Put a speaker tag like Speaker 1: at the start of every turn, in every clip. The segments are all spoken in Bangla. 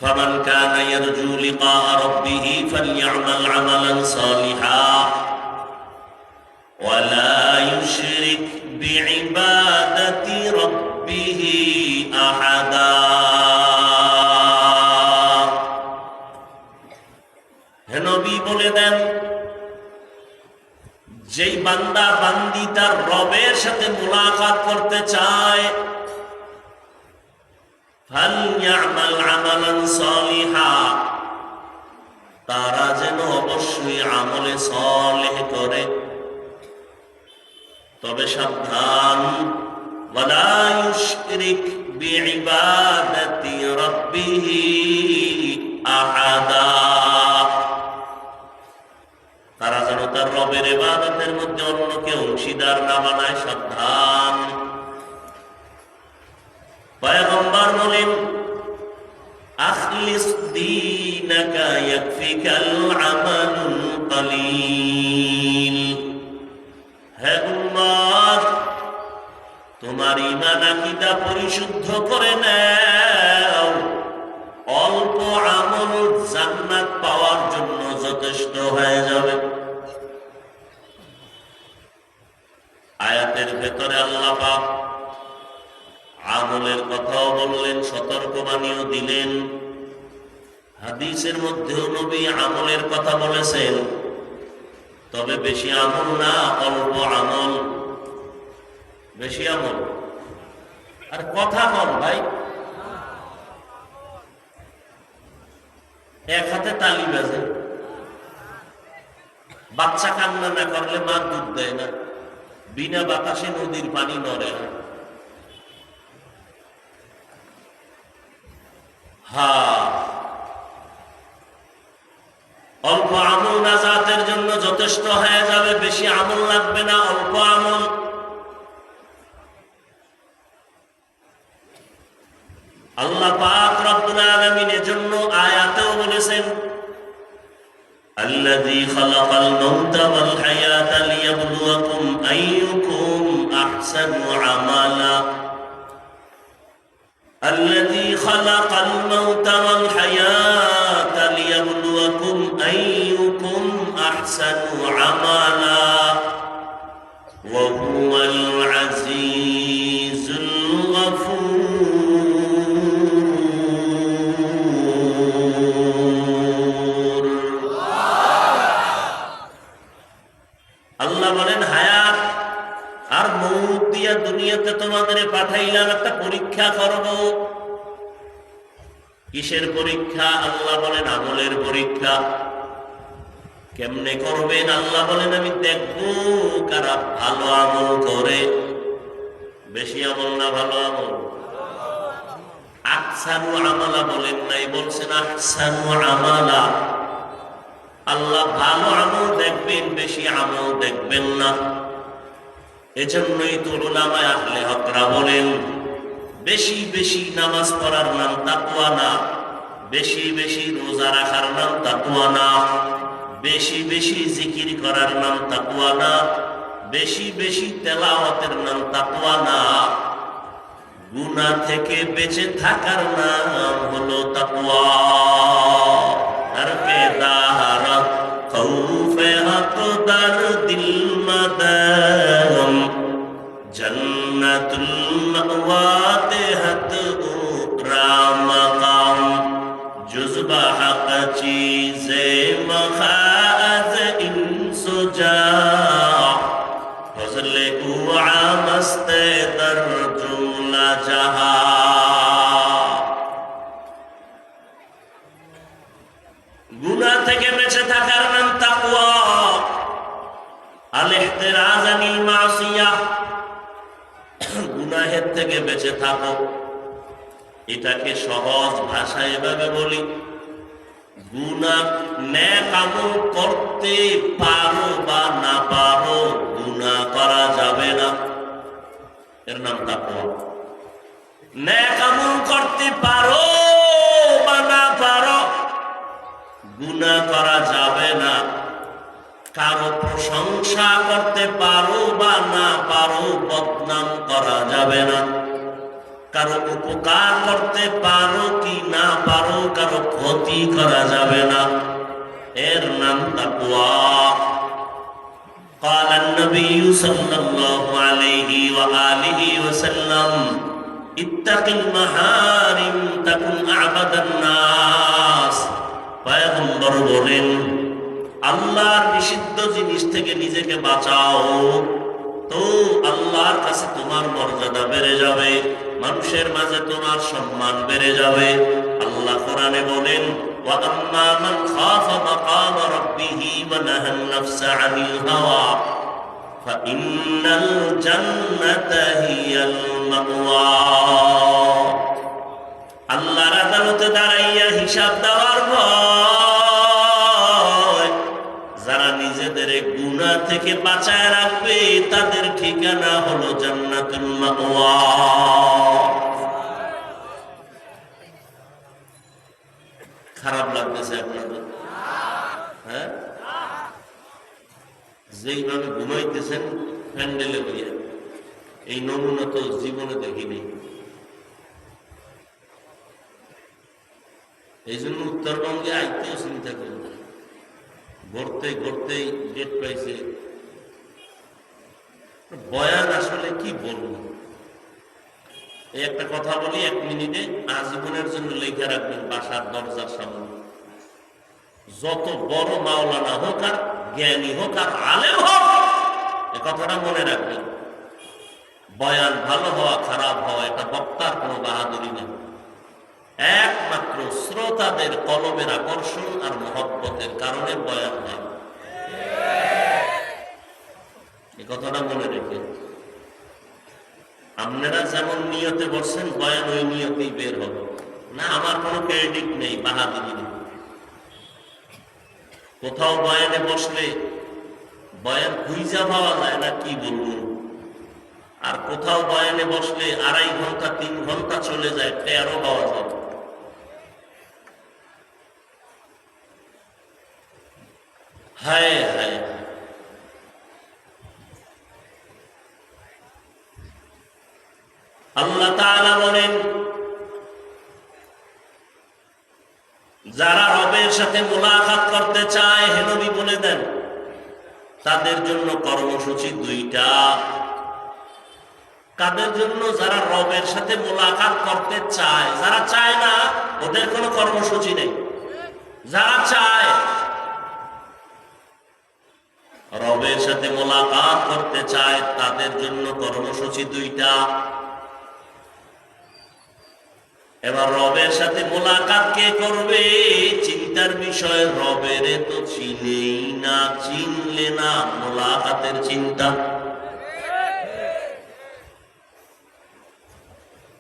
Speaker 1: فمن كان يرجو لقاء ربه فليعمل عملا صالحا ولا يشرك بعبادة ربه أحدا হে নবী বলে দেন, যেই বান্দা বান্দি তার রবের সাথে মুলাকাত করতে চায় ফালইয়ামাল আমালান সালিহা, তারা যেন অবশ্যই আমলে সালেহ করে। তবে সাবধান, ওয়ালা ইউশরিক বিইবাদাতি রাব্বিহি আহাদা, তারা যেন তার রবের ইবাদতের মধ্যে অন্যকে অংশীদার না বানায়। সাবধান। পয়গম্বর বলেন, আখলিস দীনাকা ইয়াকফিকাল আমালুল কলিল। হে উম্মত, তোমার ঈমান আকীদা পরিশুদ্ধ করে নাও, অল্প আমল জান্নাত পাওয়ার জন্য যথেষ্ট হয়ে যাবে। আয়াতের ভেতরে আল্লাহ পাক আমলের কথাও বললেন, সতর্কবাণীও দিলেন। হাদিসের মধ্যেও নবী আমলের কথা বলেছেন, তবে বেশি আমল না, অল্প আমল। বেশি আমল আর কথা কম। ভাই, এক হাতে তালি বাজে, বাচ্চা কান্না না করলে মা দুধ দেয় না, বিনা বাতাসে নদীর পানি নড়ে না। অল্প আমল নাজাতের জন্য যথেষ্ট হয়ে যাবে, বেশি আমল লাগবে না, অল্প আমল। আল্লাহ পাক রব্বুল আলামিন এজন্য আয়াতেও বলেছেন, আল্লাযী খালাকাল মাউতা ওয়াল হায়াতা লিয়াবলুয়াকুম আইয়ুকুম আহসানু আমালা। الذي خلق الموت والحياة ليبلوكم أيكم أحسن عملا وهو العزيز الغفور। আল্লাহ বলেন, হায়াত আর মউত দিয়া দুনিয়াতে তোমাদের পাঠাইলাম একটা পরীক্ষা করব। কিসের পরীক্ষা? আল্লাহ বলেন আমলের পরীক্ষা। কেমনে করবেন? আল্লাহ বলেন আমি দেখবো কারা ভালো আমল করে। বেশি আমল না ভালো আমল? আহসানু আমালা বলেন নাই, বলছেন আহসানু আমালা। আল্লাহ ভালো আমল দেখবেন, বেশি আমল দেখবেন না। এজন্যই তো উলামায়ে আহলে হকরা বলেন, বেশি বেশি নামাজ পড়ার নাম তাকওয়া না, বেশি বেশি রোজা রাখার নাম তাকওয়া না, বেশি বেশি জিকির করার নাম তাকওয়া না, বেশি বেশি তেলাওয়াতের নাম তাকওয়া না, গুনাহ থেকে বেঁচে থাকার নাম হলো তাকওয়া। হরকে দাহারা খৌফে আকদার দিল মাদাম জন্নতুল মাওয়াতে হাত উকরা মাকাম জুজবা হক চীজে মখাজ ইনসুজা ফজলে উআ মস্তে দর জুমলা জাহা। গুনাহ থেকে বেঁচে থাকার নাম তাকওয়া। আল ইহতিরাজ আনিল মাসিয়াহ, গুনাহের থেকে বেঁচে থাকো। এটাকে সহজ ভাষায় এভাবে বলি, গুনাহ নেক আমল করতে পারো বা না পারো, গুনাহ করা যাবে না, এর নাম তাকওয়া। নেক আমল করতে পারো বা না পারো, গুনাহ করা যাবে না। কারো প্রশংসা করতে পারো বা না পারো, বদনাম করা যাবে না। কারো উপকার করতে পারো কি না পারো, কারো ক্ষতি করা যাবে না। এর নাম তাকওয়া। قال النبي صلى الله عليه وآله وسلم اتق المحارم تكن أعبد الناس। পয়গম্বর বলেন, আল্লাহর নিষিদ্ধ জিনিস থেকে নিজেকে বাঁচাও, তো আল্লাহর কাছে তোমার মর্যাদা বেড়ে যাবে, মানুষের মাঝে তোমার সম্মান বেড়ে যাবে। আল্লাহ কোরআনে বলেন, وَأَمَّا مَنْ خَافَ مَقَامَ رَبِّهِ وَنَهَى النَّفْسَ عَنِ الْهَوَى فَإِنَّ الْجَنَّةَ هِيَ الْمَأْوَى। আল্লাহর আদালতে দাঁড়াইয়া হিসাব দেওয়ার ভয় যারা নিজেদের গুনাহ থেকে বাঁচায় রাখবে, তাদের ঠিকানা হলো জান্নাতুল মাওয়া। খারাপ লাগতেছে আপনাদের? হ্যাঁ, যেইভাবে ঘুমাইতেছেন প্যান্ডেলে বইয়া, এই নমুনা তো জীবনে দেখিনি। এই জন্য উত্তরবঙ্গে আইতেও চিন্তা করি, ঘুরতে ঘুরতেই ডেট পাইছে। বয়ান আসলে কি বলবো, এই একটা কথা বলি 1 মিনিটে, আজীবনের জন্য লেখা রাখবেন বাসার দরজার সামনে। যত বড় মাওলানা হোক আর জ্ঞানী হোক আর আলেম হোক, এ কথাটা মনে রাখবেন। বয়ান ভালো হওয়া খারাপ হওয়া এটা বক্তার কোনো বাহাদুরি নেই, একমাত্র শ্রোতাদের কলবের আকর্ষণ আর মহব্বতের কারণে বয়ান হয়। এই কথাটা মনে রেখে, আপনারা যেমন নিয়তে বসছেন বয়ান ওই নিয়তেই বের হবে না। আমার কোনো ক্রেডিট নেই, বাহাদুরি নেই। কোথাও বয়ানে বসলে বয়ান খুঁজা পাওয়া যায় না, কি বলবো। আর কোথাও বয়ানে বসলে 2.5 ঘন্টা 3 ঘন্টা চলে যায়, টেরও পাওয়া যায়। হায় হায়, আল্লাহ তাআলা বলেন, যারা রবের সাথে মুলাকাত করতে চায়, হে নবী বলে দেন, তাদের জন্য কর্মসূচি 2টা। কাদের জন্য? যারা রবের সাথে মুলাকাত করতে চায়। যারা চায় না, ওদের কোনো কর্মসূচি নেই। যারা চায়, রবের সাথে মুলাকাত করতে চায়, তাদের জন্য কর্মসূচি 2টা। এবার রবের সাথে মুলাকাত কে করবে? চিন্তার বিষয়, রবের তো চিনেই না, চিনলে না মুলাকাতের চিন্তা।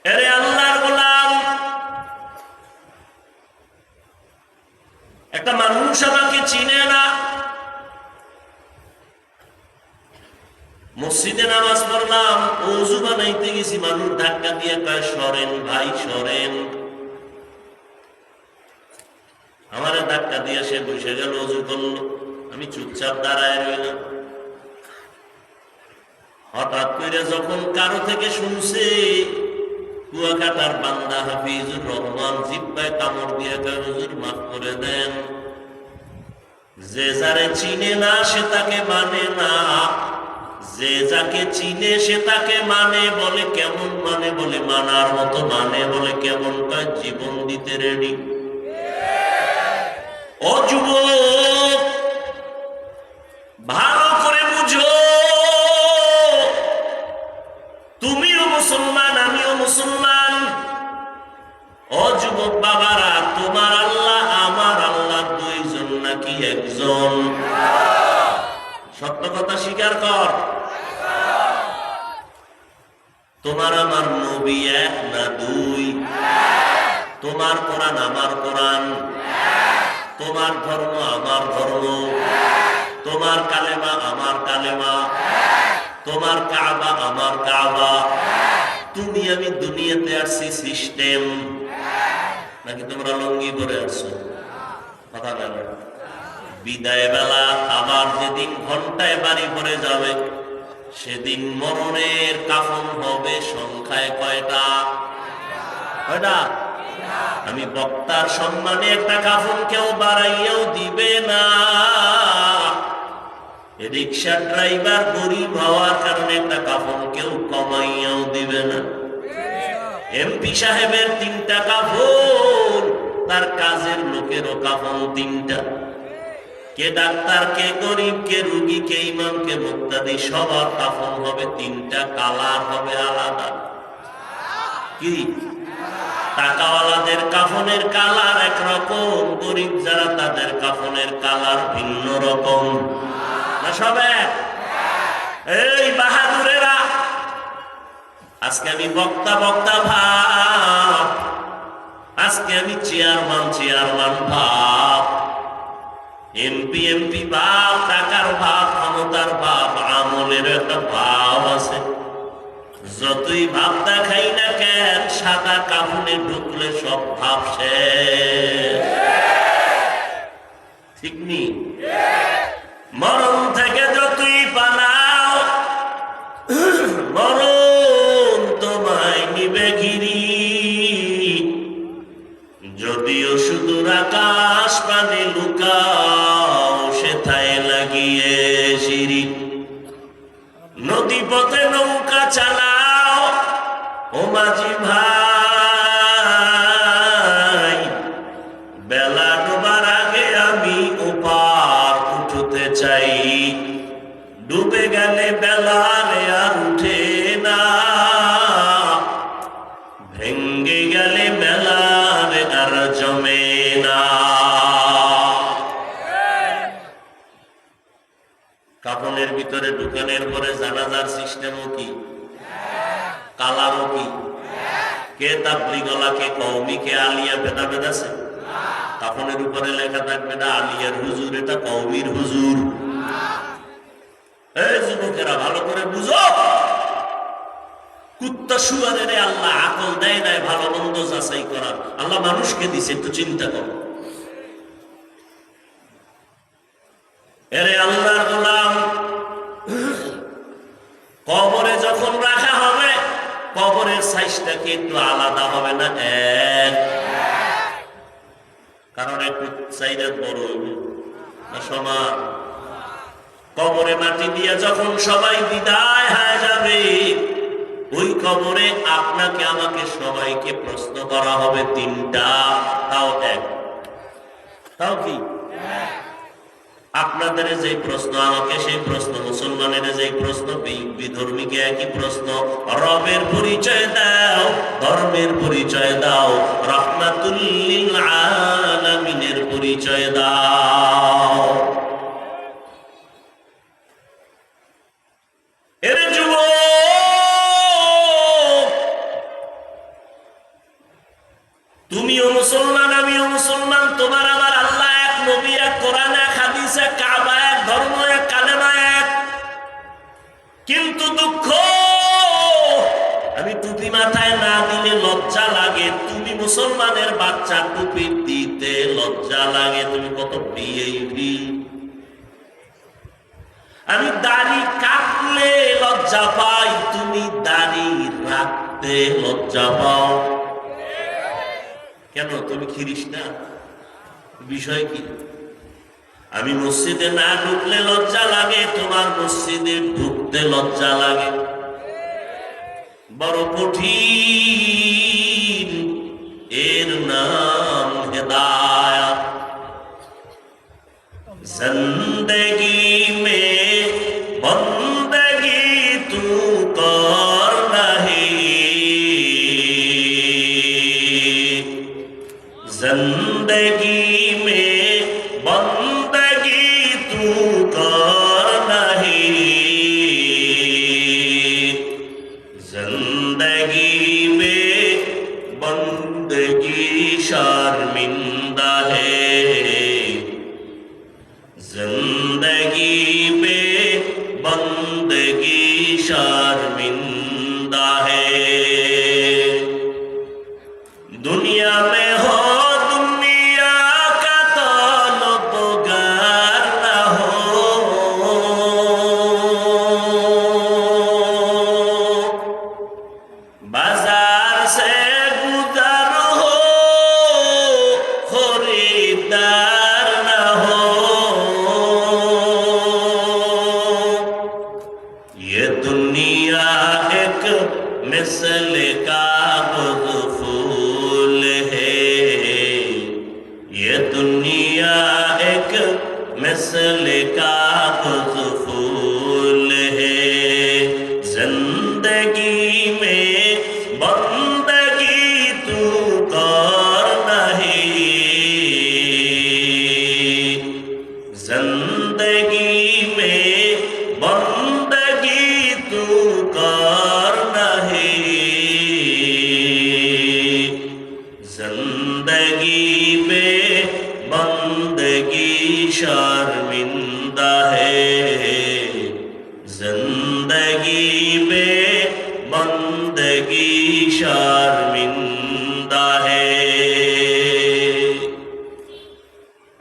Speaker 1: আরে আল্লাহর গোলাম, একটা মানুষ আমাকে চিনে না, মসজিদে নামাজ পড়লাম, ওযু বানাইতে গেছি, মানুষ ধাক্কা দিয়ে কয় সরেন ভাই সরেন। আমারে ধাক্কা দিয়ে সে বসে গেল, ওযু করলো, আমি চুপচাপ দাঁড়ায় রইলাম। হঠাৎ করে যখন কারো থেকে শুনছে, কুয়াকাটার বান্দা হাফিজুর রহমান জিব্বায় কামড় দিয়ে কয় হুজুর মাফ করে দেন। যে যারে চিনে না সে তাকে মানে না, যে যাকে চিনে সে তাকে মানে। বলে কেমন মানে? বলে মানার মতো মানে। বলে কেমন? কয় জীবন দিতে রেডি। ও যুবক, ভালো করে বুঝো, তুমিও মুসলমান, আমিও মুসলমান। ও যুবক বাবারা, তোমার আল্লাহ আমার আল্লাহ 2 জন নাকি 1 জন? সত্য কথা স্বীকার কর। তোমার আমার নবী 1 না 2? তোমার কোরআন আমার কোরআন, তোমার ধর্ম আমার ধর্ম, তোমার কালেমা আমার কালেমা, তোমার কাবা আমার কাবা। তুমি আমি দুনিয়াতে আসছি সিস্টেম, নাকি তোমরা লঙ্গি পরে আসছো? কথা বলে বিদায় বেলা আবার যেদিন ঘন্টায় বাড়ি পড়ে যাবে, সেদিন মরণের কাফন হবে সংখ্যায় কয়টা? কয়টা? আমি বক্তার সম্মানে একটা কাফন কেউ বাড়াইয়াও দিবে না। রিক্সা ড্রাইভার গরিব হওয়ার কারণে একটা কাফন কেউ কমাইয়াও দিবে না। এমপি সাহেবের 3টা কাফন, তার কাজের লোকেরও কাফন 3টা। কে ডাক্তার, কে গরিব, কে রুগী, কে ইমাম, কে মুক্তাদি, সবার কাফন হবে 3টা, কালার হবে আলাদা। কি? টাকাওয়ালাদের কাফনের কালার একরকম, গরিব যারা তাদের কাফনের কালার ভিন্ন রকম। না সব এক? এই বাহাদুরেরা, আজকে আমি বক্তা ভাব, আজকে আমি চেয়ারম্যান ভাব, এমপি ভাব, টাকার ভাব, ক্ষমতার ভাব, আমলের একটা ভাব আছে। যতই ভাব দেখাই না কেন, সাদা কাফনে ঢুকলে সব ভাব শেষ। ঠিক নি? মরণ থেকে যতই পালাও, মরণ তোমায় নিবে ঘিরি। যদিও সুদূর আকাশ পানে লুকাও, সেথায় লাগিয়ে সিঁড়ি। নদী পথে নৌকা চালাও ও মাঝি ভাই, বেলা ডোবার আগে আমি ওপার উঠতে চাই। ডুবে গেলে বেলারে আর উঠে না, ভেঙ্গে গেলে বেলারে আর জমে না। কাফনের ভিতরে ঢুকানোর পরে জানাজার সিস্টেমও কি, কালারও কি? কে তাবলীগওয়ালা, কে কওমি, কে আলিয়া, ভেদাভেদ আছে? কাফনের উপরে লেখা থাকবে না আলিয়ার হুজুর, এটা কওমির হুজুর। এই যুবকেরা ভালো করে বুঝো, কুত্তা শুয়ারের আল্লাহ আকল দেয় নাই ভালো মন্দ যাচাই করার। আল্লাহ মানুষকে দিছে, একটু চিন্তা করো। এরে আল্লাহর গোলাম, কবরে যখন রাখা হবে, কবরের সাইজটা কি একটু আলাদা হবে না? এক, কারণ একটু চাইলে বড় না সমান। কবরে মাটি দিয়ে যখন সবাই বিদায় হয়ে যাবে, ওই কবরে আপনাকে আমাকে সবাইকে প্রশ্ন করা হবে 3টা, তাও এক। তাও কি? আপনাদের যে প্রশ্ন, আমাকে সেই প্রশ্ন, মুসলমানের যে প্রশ্ন, বিধর্মীকে একই প্রশ্ন। রবের পরিচয় দাও, ধর্মের পরিচয় দাও, রাহমাতুল লিল আলামিনের পরিচয় দাও। এরে যুবক, তুমিও মুসলমান, আমিও মুসলমান, তোমার আমার আল্লাহ এক, নবী এক, কোরআন এক, হাদিস এক, কাবা এক, ধর্ম এক, কালেমা এক। কিন্তু দুঃখ, আমি টুপি মাথায় না দিলে লজ্জা লাগে। তুমি মুসলমানের বাচ্চা, টুপি দিতে লজ্জা লাগে। তুমি কত বিএবি। আমি দাড়ি কাটলে লজ্জা পাই, তুমি দাড়ি রাখতে লজ্জা পাও কেন? তুমি খিরিস না? বিষয় কি? আমি মসজিদে না ঢুকলে লজ্জা লাগে, তোমার মসজিদে ঢুকতে লজ্জা লাগে। বড় কঠিন, এর নাম হেদায়াত। জিন্দেগি মে বন্দগি তু কর নাহি, জিন্দেগি মে বন্দগি তু কর নাহি, জিন্দেগি মে বন্দগি শर्मिंदा है, जिंदगी में बंदगी शर्मिंदा है। दुनिया में हो दुनिया का तलबगार न हो, बाजार से गुजर हो मिसल कागज फूल है जिंदगी में बंदगी तू कर नहीं जिंदगी में बंदगी तू कर नहीं जिंदगी में बंदगी शर्मिंदा है जिंदगी में बंदगी शर्मिंदा है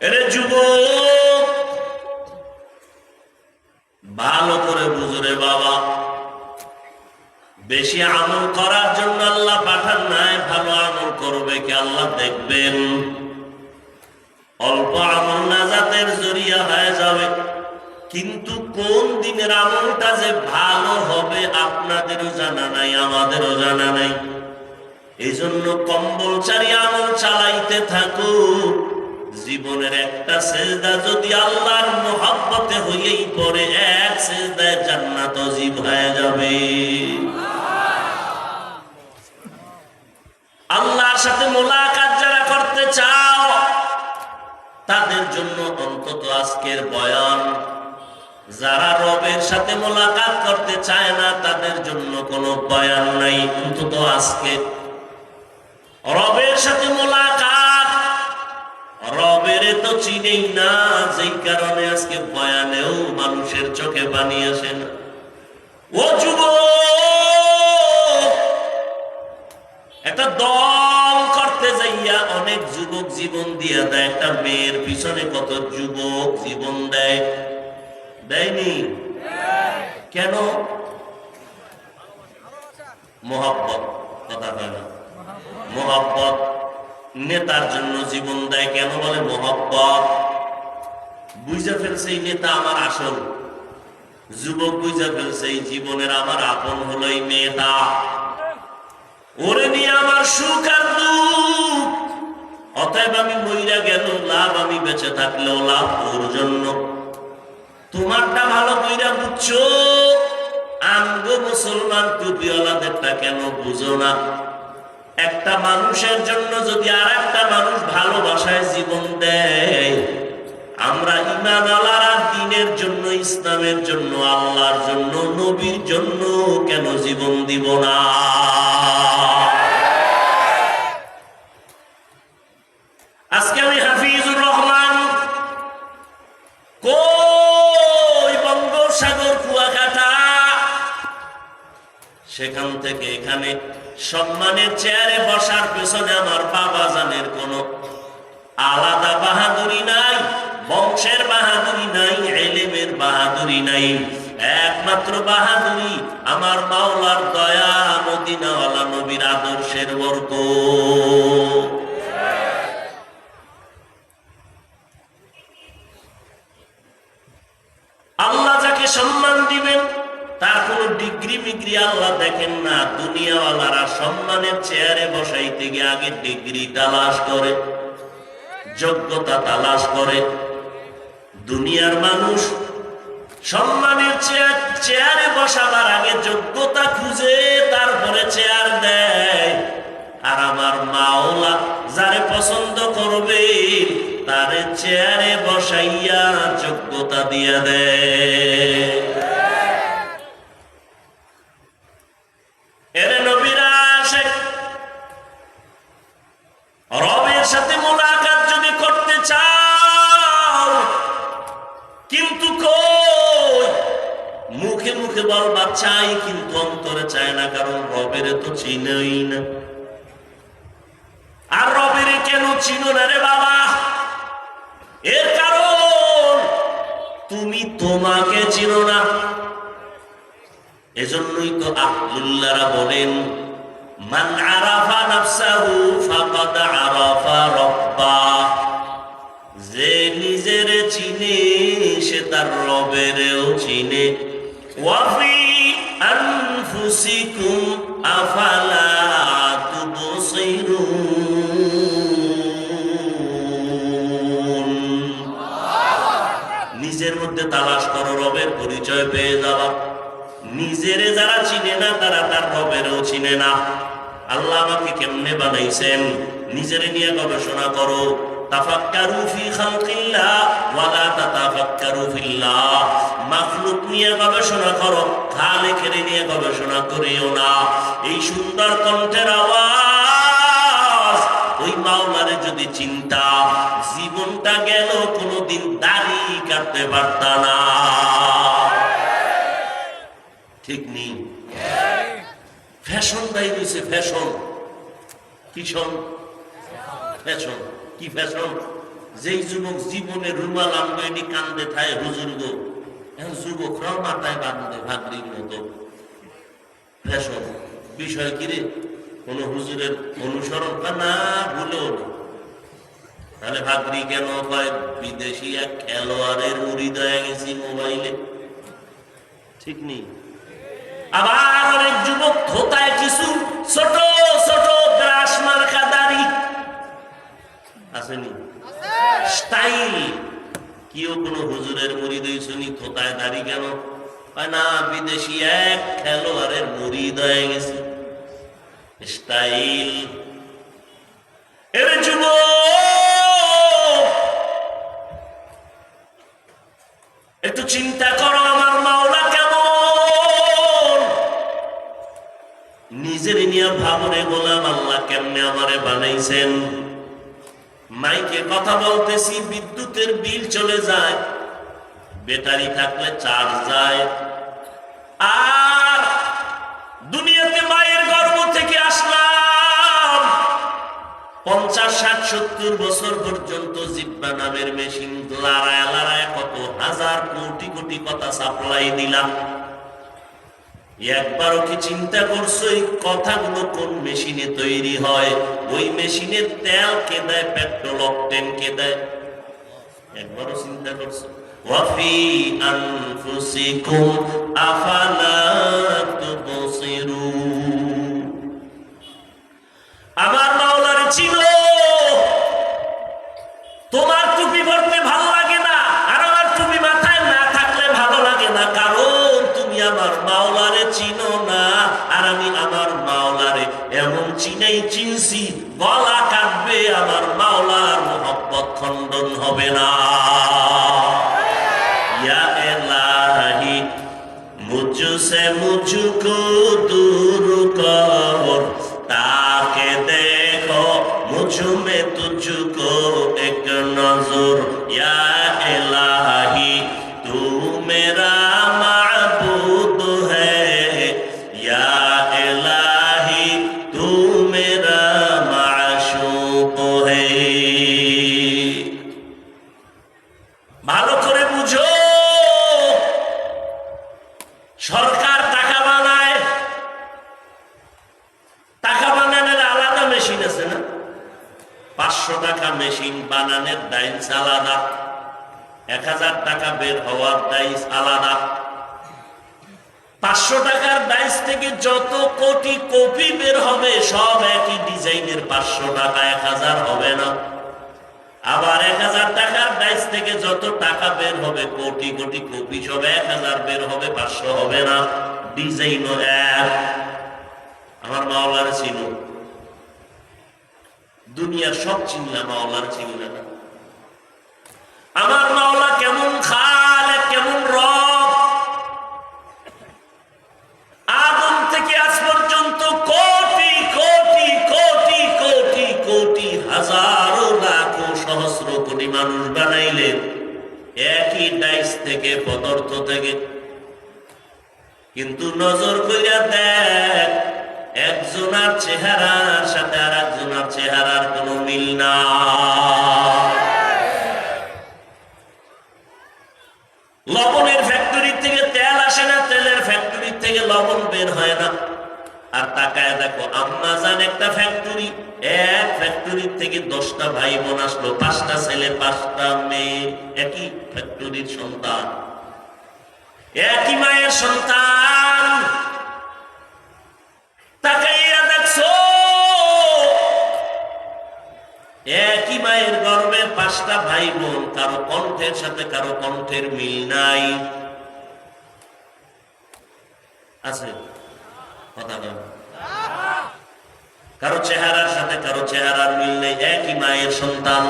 Speaker 1: এরে যুবক ভালো করে বুঝরে বাবা বেশি আমল করার জন্য আল্লাহ পাঠান নাই ভালো আমল করবে কি আল্লাহ দেখবেন অল্প আমল নাজাতের জরিয়া হয়ে যাবে কিন্তু কোন দিনের আমলটা যে ভালো হবে আপনাদেরও জানা নাই আমাদেরও জানা নাই এই জন্য কম্বল চারি আমল চালাইতে থাকো জীবনের একটা সেজদা যদি আল্লাহর মোহাব্বতে হইয়েই পড়ে এক সেজদায় জান্নাত নসিব হয়ে যাবে আল্লাহর সাথে মোলাকাত যারা করতে চাও তাদের জন্য অন্তত আজকের বয়ান যারা রবের সাথে মোলাকাত করতে চায় না তাদের জন্য কোনো বয়ান নাই অন্তত আজকে রবের সাথে মোলাকাত রবের তো চিনেই না যেই কারণে আজকে বয়ানেও মানুষের চোখে পানি আসে না ও যুবক একটা দল করতে যাইয়া অনেক যুবক জীবন দিয়া দেয় একটা মেয়ের পিছনে কত যুবক জীবন দেয় দেয়নি কেন মোহাব্বত কথা হয় না মোহাব্বত নেতার জন্য জীবন দেয় কেন বলে মোহাব্বত বুঝা ফেলছে এই নেতা আমার আসল যুবক বুঝা ফেলছে এই জীবনের আমার আপন হলো এই নেতা ওরে নিয়ে আমার সুখ আর দুঃখ অতএব আমি মইরা গেল লাভ আমি বেঁচে থাকলেও লাভ ওর জন্য তোমারটা ভালো কইরা বুঝছো আমগো মুসলমান টুপিওয়ালাদেরটা কেন বুঝো না একটা মানুষের জন্য যদি আর একটা মানুষ ভালোবাসায় জীবন দেয় আমরা ঈমান আল্লাহর দ্বীনের জন্য ইসলামের জন্য আল্লাহর জন্য নবীর জন্য কেন জীবন দিব না আজকে আমি হাফিজুর রহমান কই বঙ্গোপসাগর কুয়াকাটা সেখান থেকে এখানে সম্মানের চেয়ারে বসার পেছনে আমার বাবা জানের কোনো আলাদা বাহাদুরি নাই বংশের বাহাদুরি নাই ইলমের বাহাদুরি নাই একমাত্র বাহাদুরি আমার মাওলার দয়া মদিনাওয়ালা নবীর আদর্শের বরকত আল্লাহ যাকে সম্মান দিবেন তার কোন ডিগ্রি মিগ্রি আল্লাহ দেখেন না দুনিয়াওয়ালারা সম্মানের চেয়ারে বসাইতে গিয়ে আগে ডিগ্রি তালাশ করে যোগ্যতা তালাশ করে দুনিয়ার মানুষ সম্মানের চেয়ারে বসাবার আগে যোগ্যতা খুঁজে তারপরে চেয়ার দেয় আর আমার মাওলা যারে পছন্দ করবে তারে চেয়ারে বসাইয়া যোগ্যতা দিয়া দেয় এরে নবীরা আশিক রবের সাথে মোলাকাত যদি করতে চাও কিন্তু কই মুখে মুখে বলবা চাই কিন্তু অন্তরে চায় না কারণ রবের তো চিনই না আর রবের কেন চিনো না রে বাবা এর কারণ তুমি তোমাকে চিনো না এজন্যই তো আব্দুল্লাহরা বলেন মান আরাফা নাফসাহু ফাকাদ আরাফা রাব্বাহ যে নিজের চিনে সে তার রবেরও চিনে ওয়া ফি আনফুসিকুম আফালা তুবসিরুন তালাশ করো, রবের পরিচয় পেয়ে যাবা। নিজেরে যারা চিনে না তারা তার রবেরও চিনে না। আল্লাহ আমাকে কেমনে বানাইছেন নিজেরে নিয়ে গবেষণা করো। তাফাক্কারু ফি খালকিল্লাহ ওয়া লা তাতাফাক্কারু ফিল্লাহ। মাখলুক নিয়ে গবেষণা করো, খালিকের নিয়ে গবেষণা করিও না। এই সুন্দর কণ্ঠের আওয়াজ ওই মাওলারে যদি চিন্তা, জীবনটা গেল কোনোদিন দাড়ি কাটতে পারতা না। ঠিক নেই? ফ্যাশন দায়ী রয়েছে, ফ্যাশন। কিসন ফ্যাশন? কি ফ্যাশন? যেই যুবক জীবনে রুমাল আমগনি কান্দে থায় হুজুর গো, এখন যুবকরাও মাথায় বাঁধে ভাগরির মতো। ফ্যাশন বিষয় কিরে? কোন হুজুরের অনুসরণ না, ভুলেও না। তাহলে ভাগরি কেন হয়? বিদেশি এক খেলোয়াড়ের মুরিদ হয়ে গেছি মোবাইলে। ঠিক নেই? আবার অনেক যুবক ধোতায় কিছু ছোট ছোট গ্রাস মার্কা দাড়ি আসেনি, স্টাইল। কেউ কোন হুজুরের মুরিদ হইছনি, ধোতায় দাড়ি কেন? না, বিদেশি এক খেলোয়াড়ের মুরিদ হয়ে গেছে, স্টাইল। এর যুবক একটু চিন্তা করো, আমার মাওলা কেমন? নিজের নিয়ে ভাবরে গোলাম, আল্লাহ কেমনে আমারে বানাইছেন। মাইকে কথা বলতেছি, বিদ্যুতের বিল চলে যায়, ব্যাটারি থাকলে চার্জ যায়। আর দুনিয়াতে মায়ের গর্ভ থেকে আসলাম, 50, 60, 70 বছর পর্যন্ত জিব্বা নামের মেশিন লড়ায় লড়ায় কত হাজার কোটি কোটি কথা সাপ্লাই দিলাম। একবারও কি চিন্তা করছো এই কথাগুলো কোন মেশিনে তৈরি হয়? ওই মেশিনের তেল কে দেয়? পেট্রোল অকটেন কে দেয়? একবারও চিন্তা করছো? ওয়াফি আনফুসিকুম আফালা তুবসিরুন। আমার মাওলার চিনো। তোমার টুপি পরতে ভালো লাগে না, আর আমার টুপি মাথায় না থাকলে ভালো লাগে না, কারণ তুমি আমার মাওলারে চিনো না। আর আমি আমার মাওলারে এমন চিনছি, গলা কাটবে, আমার মাওলার মোহব্বত খণ্ডন হবে না। ইয়া ইলাহি মুঝসে মুঝকো দূর কর, তাকে দেখো मुझ में तुझको एक नजर। या इलाही तू मेरा माबूद है, या इलाही तू मेरा माशूक है। ভালো করে বুঝো, সরকার টাকা বানায়, টাকা বানানোর আলাদা মেশিন আছে না? 500 টাকা মেশিন বানানোর ডাইস আলাদা, 1000 টাকা বের হওয়ার ডাইস আলাদা। 500 টাকার ডাইস থেকে যত কোটি কপি বের হবে সব একই ডিজাইনের 500 টাকা, 1000 হবে না। আবার 1000 টাকার ডাইস থেকে যত টাকা বের হবে কোটি কোটি কপি সব 1000 বের হবে, 500 হবে না। ডিজাইনও এক। আমার মাওলার চিনো, দুনিয়ার সব চিনলাম, মাওলার চিনলা না। আমার মাওলা কেমন খালেক, কেমন রব। আদম থেকে আজ পর্যন্ত কোটি কোটি কোটি কোটি কোটি হাজারো লাখো সহস্র কোটি মানুষ বানাইলেন একই ডাইস থেকে, পদার্থ থেকে। কিন্তু নজর কইরা দেখ, একজনের চেহারার সাথে আর একজনের চেহারার কোনো মিল না। লবণের ফ্যাক্টরি থেকে তেল আসে না, তেলের ফ্যাক্টরি থেকে লবণ বের হয় না। আর তাকায় দেখো, আম্মা জান একটা ফ্যাক্টরি, এক ফ্যাক্টরি থেকে 10টা ভাই বোন আসলো, 5টা ছেলে 5টা মেয়ে, একই ফ্যাক্টরির সন্তান, একই মায়ের সন্তান। তাকাইয়া দেখছো, এক একই মায়ের গর্ভের 5টা ভাই বোন, কারো কণ্ঠের সাথে কারো কণ্ঠের মিল নাই। আছে কথা বল, কারো চেহারার সাথে কারো চেহারার মিল নেই, একই মায়ের সন্তান।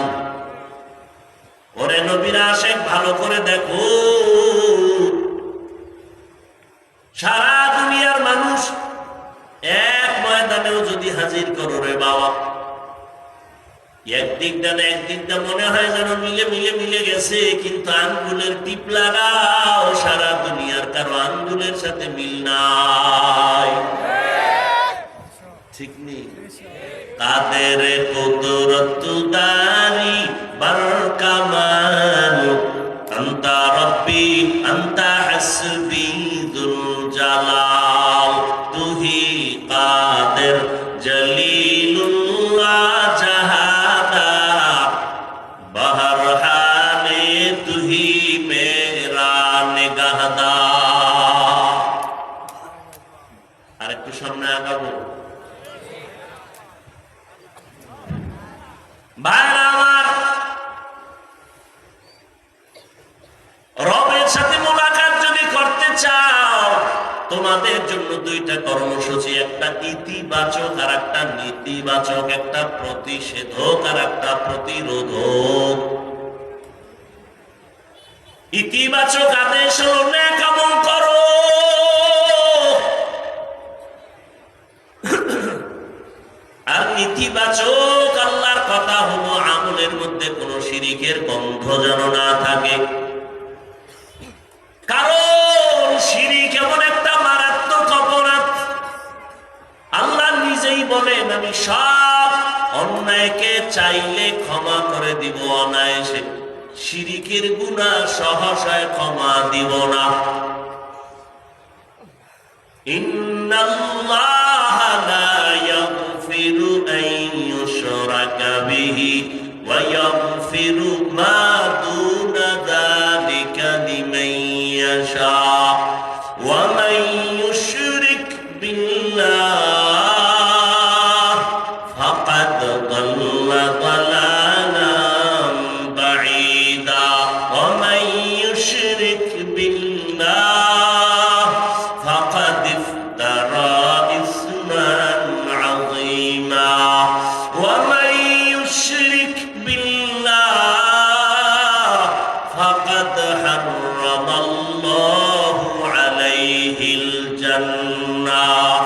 Speaker 1: ওরে নবীর আশিক, ভালো করে দেখো, সারা দুনিয়ার মানুষ এক ময়দানেও যদি হাজির করো রে বাবা, একদিক ডানে একদিক দা মনে হয় যেন মিলে গেছে, কিন্তু আঙ্গুলের টিপ লাগাও, সারা দুনিয়ার কারো আঙ্গুলের সাথে মিল নাই। ঠিক নেই? কাদের কুদরত দারি বরকামাল, আনতা রব্বি আনতা হাসবি দুল জালাল, তুহি কাদের জলিলুল্লাহ জাহাদা, বহর হালে তুহি মেরা নিগাহদা। আর একটু সামনে আগাবো। ভাইরা আমার, রবের সাথে মুলাকাত যদি করতে চাও, তোমাদের জন্য 2টা কর্মসূচি, একটা ইতিবাচক আর একটা নেতিবাচক, একটা প্রতিষেধক আর একটা প্রতিরোধক। ইতিবাচক আদেশ হলো নেক আমল করো, আর নেতিবাচক আল্লাহর কথা হলো আমলের মধ্যে কোনো শিরিকের গন্ধ যেন না থাকে। কারণ শিরিক এমন একটা মারাত্মক অপরাধ, আল্লাহ নিজেই বলেন আমি সব অন্যায়কে চাইলে ক্ষমা করে দিব অনায়াসে, শিরিকের গুনাহ সহসায় ক্ষমা দিব না। ইন্নাল্লাহা লা ইয়াগফিরু আন ইউশরাকা বিহি ওয়া ইয়াগফিরু মা দুনা যালিকা লিমান ইয়াশা ওয়া মান ইউশরিক বিল্লাহ ফাকাদ দাল্লা দালালান বাঈদা ওয়া মান ইউশরিক বিল্লাহ ফাকাদ ইফতারা ইসমান আযীমা ওয়া মান ইউশরিক বিল্লাহ ফাকাদ হারামাল্লাহু আলাইহিল জান্নাহ।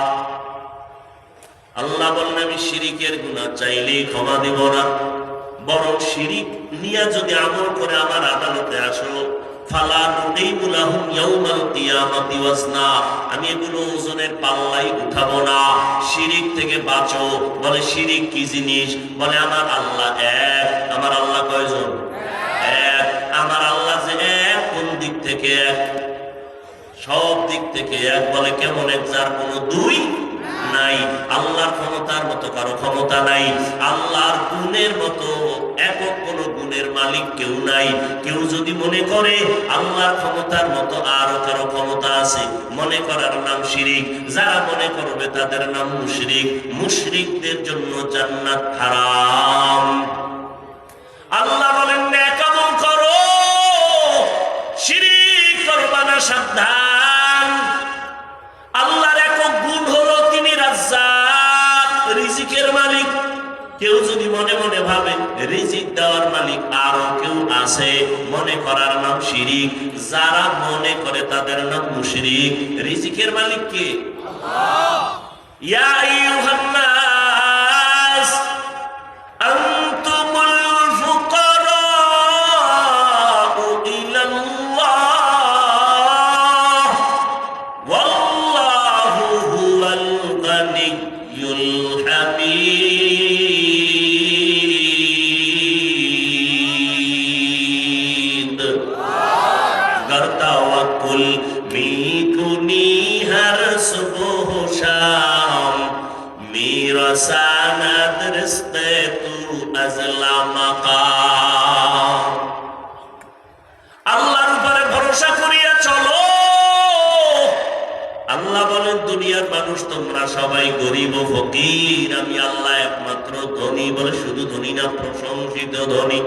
Speaker 1: আল্লাহ বলেন আমি শিরিকের গুনাহ চাইলেই ক্ষমা দেব না, বরং শিরিক নিয়ে যদি আমল করে আমার আদালতে আসো, ফালা নুকিমু লাহুম ইয়াউমাল কিয়ামাতি ওয়াজনা, আমি এগুলো ওজনের পাল্লাই উঠাবো না। শিরিক থেকে বাঁচো। বলে শিরিক কি জিনিস? বলে আমার আল্লাহ এক। আমার আল্লাহ কয়জন? এক। আমার আল্লাহ যে এক, কোন দিক থেকে এক? সব দিক থেকে এক। বলে কেমন এক? যার কোনো দুই নাই। আল্লাহর ক্ষমতার মতো কারো ক্ষমতা নাই, আল্লাহর গুণের মতো একক কোন গুণের মালিক কেউ নাই। কেউ যদি মনে করে আল্লাহর ক্ষমতার মতো আরো কারো ক্ষমতা আছে, মনে করার নাম শিরিক। যারা মনে করবে তাদের নাম মুশরিক। মুশরিকদের জন্য জান্নাত হারাম। আল্লাহ বলেন নেক আমল করো, শিরিক করবা না, সাবধান। আল্লাহর একক গুণ হলো তিনি রাজ্জাক, রিজিকের মালিক। কেউ যদি মনে মনে ভাবে রিজিক দেওয়ার মালিক আরো কেউ আছে, মনে করার নাম শিরিক। যারা মনে করে তাদের নাম মুশরিক। রিজিকের মালিক কে? আল্লাহ। ইয়া আইয়ুহান নাস আনতুমুল ফুকারাউ ইলাল্লাহ ওয়াল্লাহু হুয়াল গানিয়্যুল হামিদ। गर तवक्कुल मीकुनी हर सुबह शाम, मेरा सनद रिश्ते तू अज़ला मकाम। আল্লাহর উপরে ভরসা করিয়া চলো। আল্লাহ বলেন দুনিয়ার মানুষ তোমরা সবাই গরিব ও ফকির, আমি আল্লাহ একমাত্র ধনী, বলে শুধু ধনী না, প্রশংসিত ধনী।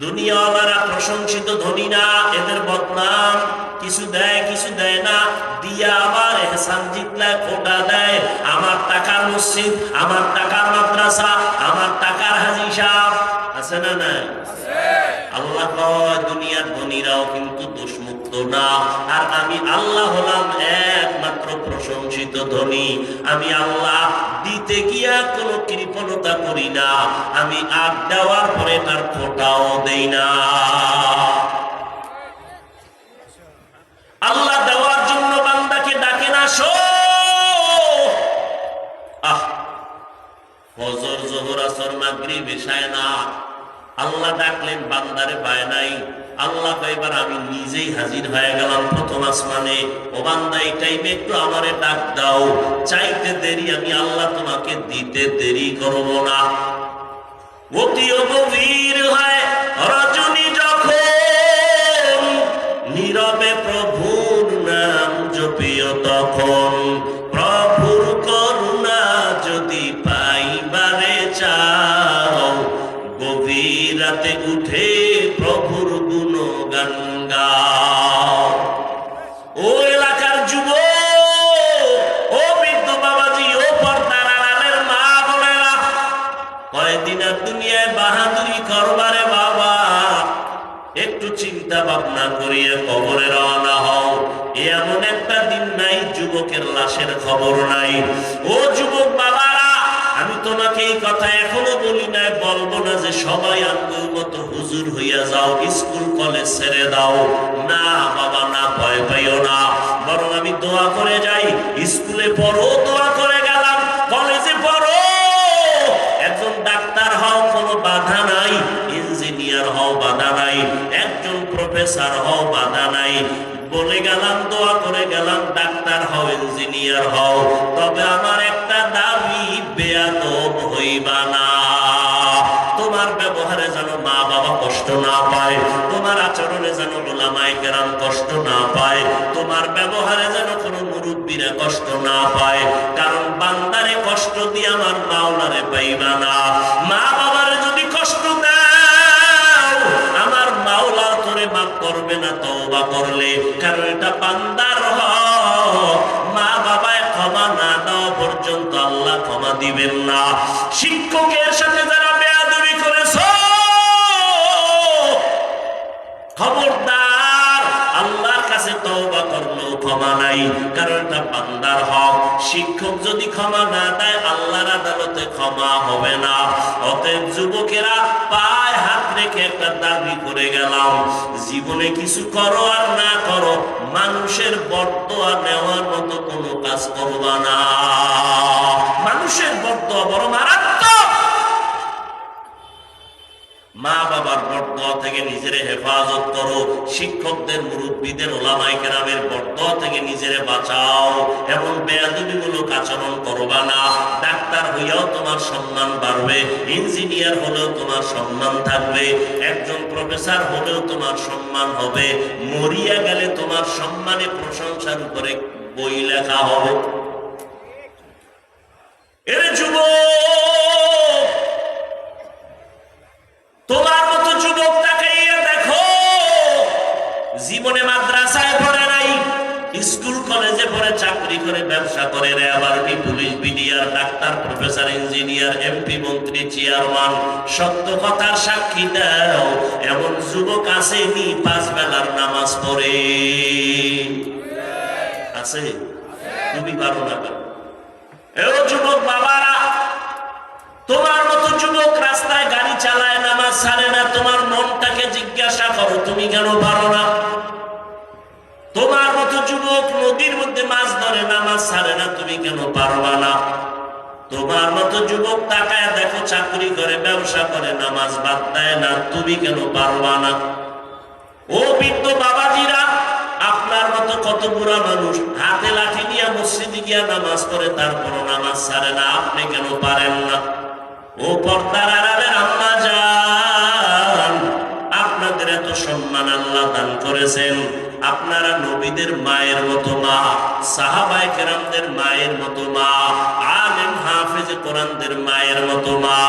Speaker 1: দুনিয়াওয়ালারা প্রশংসিত ধনী না, এদের বদনাম। কিছু দেয় কিছু দেয় না, দিয়া আবার এহসান জিতলায় খোটা দেয়। আমার টাকার মসজিদ, আমার টাকার মাদ্রাসা, আমার টাকার হাজি সাহেব, আছে না নাই? আল্লাহ কয় দুনিয়ার ধনীরাও কিন্তু দোষমুক্ত না, আর আমি আল্লাহ হলাম একমাত্র প্রশংসিত ধনী। আমি আল্লাহ দিতে গিয়া কোনো কৃপণতা করি না, আমি আর দেওয়ার পরে তার ফোঁটাও দেই না। আল্লাহ দেওয়ার জন্য বান্দাকে ডাকে না, শো আহ ফজর জোহর আসর মাগরিব এশায় না, আল্লাহ ডাকলেন বান্দারে পায় নাই। আল্লাহ এবার আমি নিজেই হাজির হয়ে গেলাম প্রথম আসমানে। ও বান্দা এই টাইমে একটু আমারে ডাক দাও, চাইতে দেরি আমি আল্লাহ তোমাকে দিতে দেরি করব না। অতিও গভীর হয় রজনী যখন, নীরবে প্রভুর নাম জপিও তখন। প্রভুর করুণা যদি পাইবারে চাও, গভীর রাতে উঠে প্রভুর গুণগান গাও। ও এলাকার যুবক, ও বৃদ্ধ বাবাজি, ও পর্দার আড়ালের মা বোনেরা, কয়দিন আর দুনিয়ায় বাহাদুরি করবারে বাবা, একটু চিন্তা ভাবনা করিয়ে কবরে রওনা হও। এমন একটা দিন নাই যুবকের লাশের খবর নাই। ও যুবক বাবারা, আমি তোমাকে এই কথা এখনো বলি নাই, বলবো না যে সবাই আঙ্গুল মতো হুজুর হইয়া যাও, স্কুল কলেজ ছেড়ে দাও। না বাবা না, ভয় পাইও না, বরং আমি দোয়া করে যাই। স্কুলে পড়ো, দোয়া করে গেলাম। কলেজে পড়ো, একজন ডাক্তার হও, কোনো বাধা নাই। ইঞ্জিনিয়ার হও, বাধা নাই। একজন প্রফেসর হও, বাধা নাই। বলে গেলাম, দোয়া করে গেলাম, ডাক্তার হও, ইঞ্জিনিয়ার হও। তবে আমার একটা দাবি, বেয়াদব হইবা না। তোমার ব্যবহারে যেন মা বাবা কষ্ট না পায়, তোমার আচরণে যেন উলামায়ে কেরাম কষ্ট না পায়, তোমার ব্যবহারে যেন কোনো মুরব্বীরা কষ্ট না পায়। কারণ বান্দারে কষ্ট দিয়ে আমার মাওলারে পাইবা না। মা বাবারে যদি কষ্ট দাও, আমার মাওলা তোরে মাফ করবে না তওবা করলে। কারণ এটা বান্দার হক, মা বাবায় ক্ষমা না দেওয়া পর্যন্ত আল্লাহ ক্ষমা দিবেন না। শিক্ষকের সাথে যারা বেয়াদবি করেছো, খবরদার, আল্লাহর কাছে তওবা করলেও ক্ষমা নাই, কারণ এটা বান্দার হক। শিক্ষক যদি ক্ষমা না দেয়, আল্লাহর আদালতে ক্ষমা হবে না। অতএব যুবকেরা, পায়ে হাত রেখে একটা দাবি করে গেলাম, জীবনে কিছু করো আর না করো, মানুষের বরদোয়া নেওয়ার মতো কোনো কাজ করবা না। মানুষের বরদোয়া বড় মারাত্মক। মা বাবার বরদোয়া থেকে নিজেরে হেফাজত করো। শিক্ষকদের, মুরব্বীদের, ওলামায়ে কেরামের বরদোয়া থেকে নিজেরে বাঁচাও। এবং বেয়াদবিমূলক আচরণ করবা না। ডাক্তার হইয়াও তোমার সম্মান বাড়বে, ইঞ্জিনিয়ার হলেও তোমার সম্মান থাকবে, একজন প্রফেসর হলেও তোমার সম্মান হবে। মরিয়া গেলে তোমার সম্মানে প্রশংসার উপরে বই লেখা হবে। এর যুবক, তোমার মতো যুবক তাকাইয়া দেখো, জীবনে মাদ্রাসায় পড়ে নাই, স্কুল কলেজে পড়ে, চাকরি করে, ব্যবসা করে, আবার police, BDR, doctor, professor, engineer, MP, মন্ত্রী, চেয়ারম্যান। সত্য কথার সাক্ষী দাও, এমন যুবক আসেনি 5 বেলার নামাজ পড়ে? আছে? তুমি পারো না কেন? এ যুবক বাবারা, তোমার মতো যুবক রাস্তায় গাড়ি চালায়, নামাজ ছাড়ে না। তোমার মনটাকে জিজ্ঞাসা করো, তুমি কেন পারো না? তোমার মতো যুবক নদীর মধ্যে মাছ ধরে, নামাজ ছাড়ে না, তুমি কেন পারবা না? তোমার মতো যুবক তাকায় দেখো, চাকরি করে, ব্যবসা করে, নামাজ বাদ দেয় না, তুমি কেন পারবা না? ও বৃদ্ধ বাবাজিরা, আপনার মতো কত বুড়া মানুষ হাতে লাঠি নিয়ে মসজিদে গিয়া নামাজ পড়ে, তারপরও নামাজ ছাড়ে না, আপনি কেন পারেন না? ও পর্দার আড়ালের আম্মা জান, আপনাদের এত সম্মান আল্লাহ দান করেছেন, আপনারা নবীদের মায়ের মতো মা, সাহাবায়ে কেরামদের মায়ের মতো মা, আলেম হাফেজ কোরআনদের মায়ের মতো মা।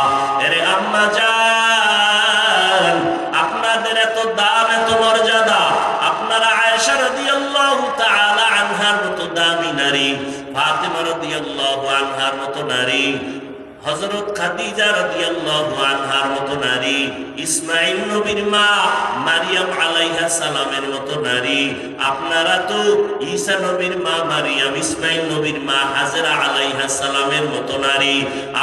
Speaker 1: এরে আম্মা জান, আপনাদের এত দাম, এত মর্যাদা। আপনারা আয়েশা রাদিয়াল্লাহু তাআলা আনহার মতো দামি নারী, ফাতেমা রাদিয়াল্লাহু আনহার মতো নারী, হযরত খাদিজা রাদিয়াল্লাহু আনহার মতো নারী, ইসমাঈল নবীর মা মারিয়াম আলাইহা সালামের মতো নারী। আপনারা তো ঈসা নবীর মা মারিয়াম, ইসমাঈল নবীর মা হাজেরা আলাইহা সালামের মতো নারী।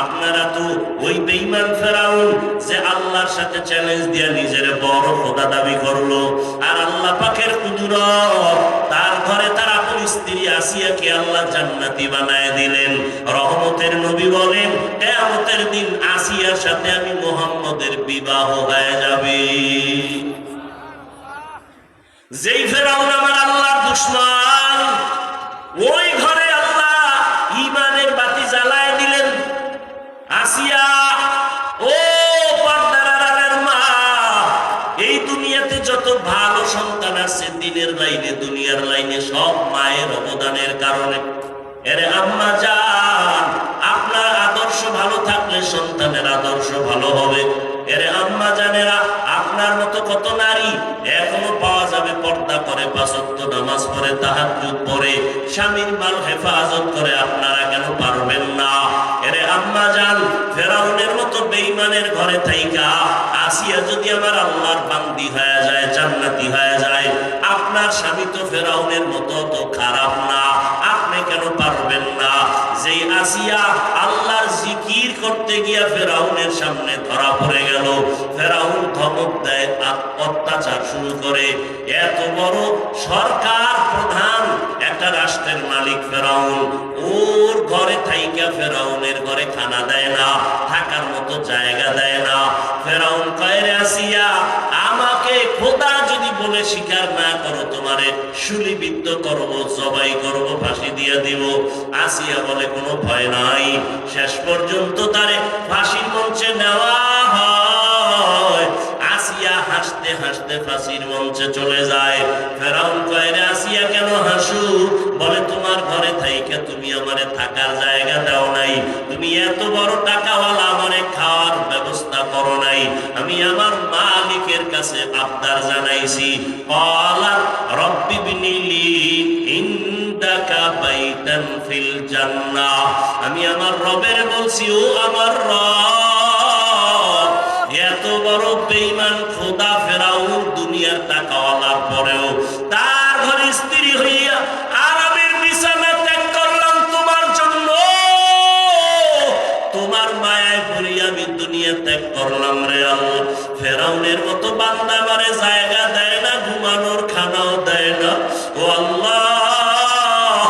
Speaker 1: আপনারা তো ওই বেঈমান ফেরাউন যে আল্লাহর সাথে চ্যালেঞ্জ দিয়া নিজের বড় খোদা দাবি করলো, আর আল্লাহ পাকের কুদরত, তার ঘরে তার আপন স্ত্রী আসিয়াকে আল্লাহ জান্নাতি বানায় দিলেন। রহমতের নবী বলেন, কিয়ামতের দিন আসিয়ার সাথে আমি মুহাম্মদের বিবাহ হয়ে যাবে। যেই ফেরাউন আমার আল্লাহর দুশমন, ওই ঘরে আল্লাহ ঈমানের বাতি জ্বালায় দিলেন। আসিয়া, ও পর্দার আড়ালের মা, এই দুনিয়াতে যত ভালো সন্তান আছে দিনের লাইনে দুনিয়ার লাইনে সব মায়ের অবদানের কারণে। এরে আম্মা জান, আপনার আদর্শ ভালো থাকলে সন্তানের আদর্শ ভালো হবে। এরে আম্মা জানেরা, আপনার মতো কত নারী এখনো পাওয়া যাবে পর্দা করে, পাঁচ ওয়াক্ত নামাজ পড়ে, তাহাজ্জুদ পড়ে, স্বামীর মাল হেফাজত করে। আপনারা কেন পারবেন না? এরে আম্মা জান, ফেরাউনের মতো বেঈমানের ঘরে থাইকা আসিয়া যদি আমার আল্লাহর বান্দি হয়ে যায়, জান্নাতি হয়ে যায়, আপনার স্বামী তো ফেরাউনের মতো তো খারাপ না, আপনি কেন পারবেন না? যেই আসিয়া আল্লাহর জিকির করতে গিয়া ফেরাউনের সামনে ধরা পড়ে গেল, ফেরাউন ধমক দেয়, অত্যাচার শুরু করে। এত বড় সরকার প্রধান, একটা রাষ্ট্রের মালিক ফেরাউন, ওর ঘরে থাইকা ফেরাউনের ঘরে খানা দেয় না, থাকার মতো জায়গা দেয় না। ফেরাউন কয়, রে আসিয়া, আমাকে খোদা যদি বলে স্বীকার না করো, তোমারে শুলিবিদ্ধ করব, জবাই করব, ফাঁসি দিয়ে দিব। আসিয়া বলে, কোনো ভয় নাই। শেষ পর্যন্ত তারে ফাঁসির মঞ্চে নেওয়া হয়। আসিয়া হাসতে হাসতে ফাঁসির মঞ্চে চলে যায়। ফেরাউন কয়, রে আসিয়া, কেন হাসু? বলে, তোমার ঘরে থাইকা তুমি আমারে থাকার জায়গা দাও নাই, তুমি এত বড় টাকাওয়ালা, আমারে খাওয়ার ব্যবস্থা করো নাই। আমি আমার মালিকের কাছে আবদার জানাইছি, ক্বালা রব্বি বিনিলি ইনদাকা বাইতান ফিল জান্নাহ। আমি আমার রবের বলছি, ও আমার রব, এত বড় বেঈমান খোদা ফেরাউন দুনিয়ার টাকাওয়ালার পরেও তার ঘরে স্ত্রী হইয়া আরামের বিছানা ত্যাগ করলাম তোমার জন্য। তোমার মায়ায় পড়ি আমি দুনিয়া ত্যাগ করলাম রে আল্লাহ। ফেরাউনের মতো বান্দা আমারে জায়গা দেয় না, ঘুমানোর খানাও দেয় না। ও আল্লাহ,